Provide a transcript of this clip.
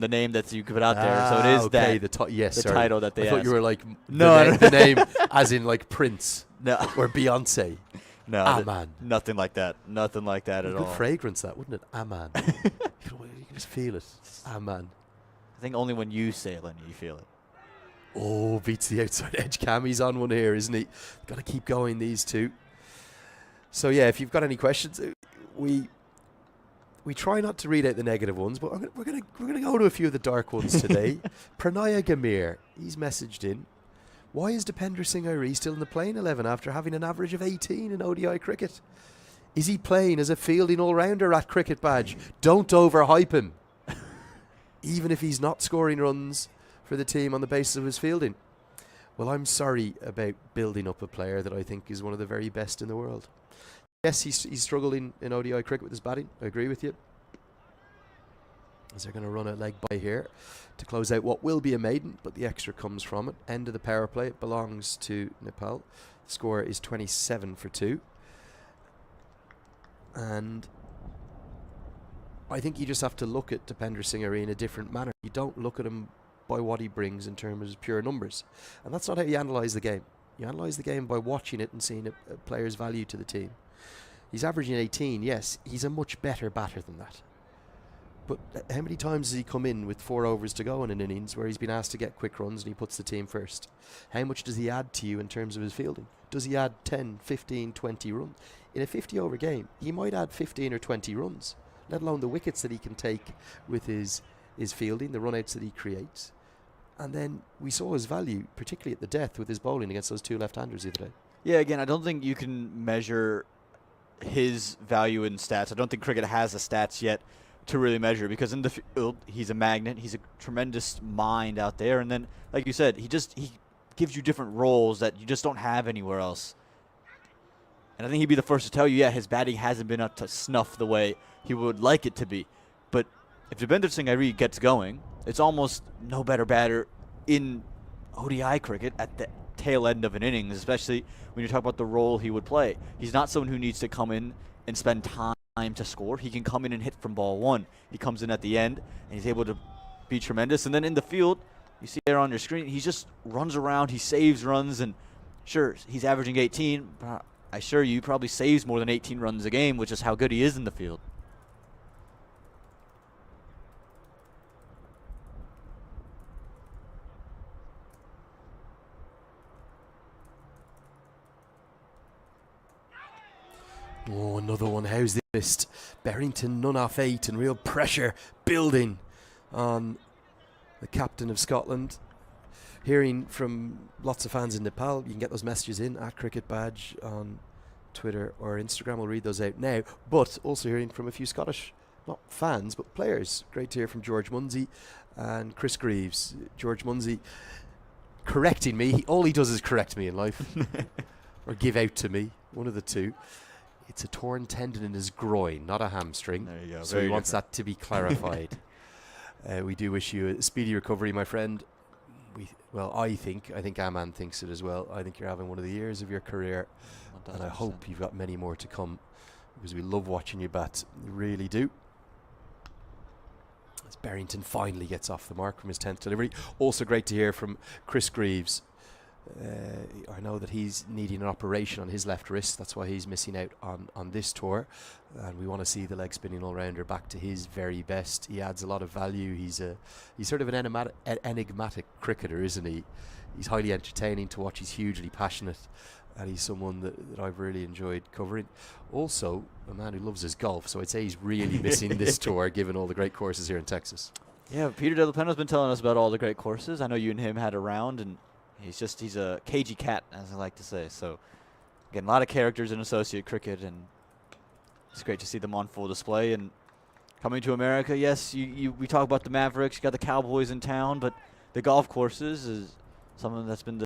the name that you put out there. So it is okay, the title that they I thought you ask. were like No, the name as in like Prince No, or Beyonce. no, Aman. nothing like that. Nothing like that at Good all. fragrance, that, wouldn't it? Aman. You can just feel it. Aman. I think only when you say it, Lenny, you feel it. Oh, beats the outside edge. Cammy's on one here, isn't he? Got to keep going, these two. So yeah, if you've got any questions, we try not to read out the negative ones, but we're gonna go to a few of the dark ones today. Pranaya Gamir, he's messaged in. Why is Dipender Singh Airi still in the playing 11 after having an average of 18 in ODI cricket? Is he playing as a fielding all-rounder at Cricket Badge? Don't overhype him. Even if he's not scoring runs for the team on the basis of his fielding. Well, I'm sorry about building up a player that I think is one of the very best in the world. Yes, he's struggled in ODI cricket with his batting. I agree with you. As they're going to run a leg by here to close out what will be a maiden, but the extra comes from it. End of the power play. It belongs to Nepal. The score is 27 for 2. And I think you just have to look at Dipender Singh Airi in a different manner. You don't look at him by what he brings in terms of pure numbers. And that's not how you analyse the game. You analyse the game by watching it and seeing a player's value to the team. He's averaging 18, yes. He's a much better batter than that. But how many times has he come in with 4 overs to go in an innings where he's been asked to get quick runs and he puts the team first? How much does he add to you in terms of his fielding? Does he add 10, 15, 20 runs? In a 50-over game, he might add 15 or 20 runs, let alone the wickets that he can take with his fielding, the run-outs that he creates. And then we saw his value, particularly at the death, with his bowling against those 2 left-handers the other day. Yeah, again, I don't think you can measure his value in stats. I don't think cricket has the stats yet to really measure, because in the field, he's a magnet. He's a tremendous mind out there. And then, like you said, he gives you different roles that you just don't have anywhere else. And I think he'd be the first to tell you, yeah, his batting hasn't been up to snuff the way he would like it to be. But if Dipender Singh Airi gets going, it's almost no better batter in ODI cricket at the tail end of an innings, especially when you talk about the role he would play. He's not someone who needs to come in and spend time to score. He can come in and hit from ball 1. He comes in at the end, and he's able to be tremendous. And then in the field, you see there on your screen, he just runs around, he saves runs, and sure, he's averaging 18. I assure you, he probably saves more than 18 runs a game, which is how good he is in the field. Oh, another one. How's this missed? Berrington none off 8 and real pressure building on the captain of Scotland. Hearing from lots of fans in Nepal. You can get those messages in at Cricket Badge on Twitter or Instagram. I'll read those out now. But also hearing from a few Scottish, not fans, but players. Great to hear from George Munsey and Chris Greaves. George Munsey correcting me. All he does is correct me in life. Or give out to me. One of the two. It's a torn tendon in his groin, not a hamstring. There you go. So he wants that to be clarified. We do wish you a speedy recovery, my friend. I think Aman thinks it as well. I think you're having one of the years of your career. 100%. And I hope you've got many more to come, because we love watching you bat. We really do. As Berrington finally gets off the mark from his 10th delivery. Also great to hear from Chris Greaves. I know that he's needing an operation on his left wrist. That's why he's missing out on this tour. And we want to see the leg spinning all-rounder back to his very best. He adds a lot of value. He's sort of an enigmatic cricketer, isn't he? He's highly entertaining to watch. He's hugely passionate. And he's someone that I've really enjoyed covering. Also, a man who loves his golf. So I'd say he's really missing this tour, given all the great courses here in Texas. Yeah, Peter Delapenno's been telling us about all the great courses. I know you and him had a round, and he's a cagey cat, as I like to say. So, again, a lot of characters in associate cricket, and it's great to see them on full display. And coming to America, yes, we talk about the Mavericks, you got the Cowboys in town, but the golf courses is something that's been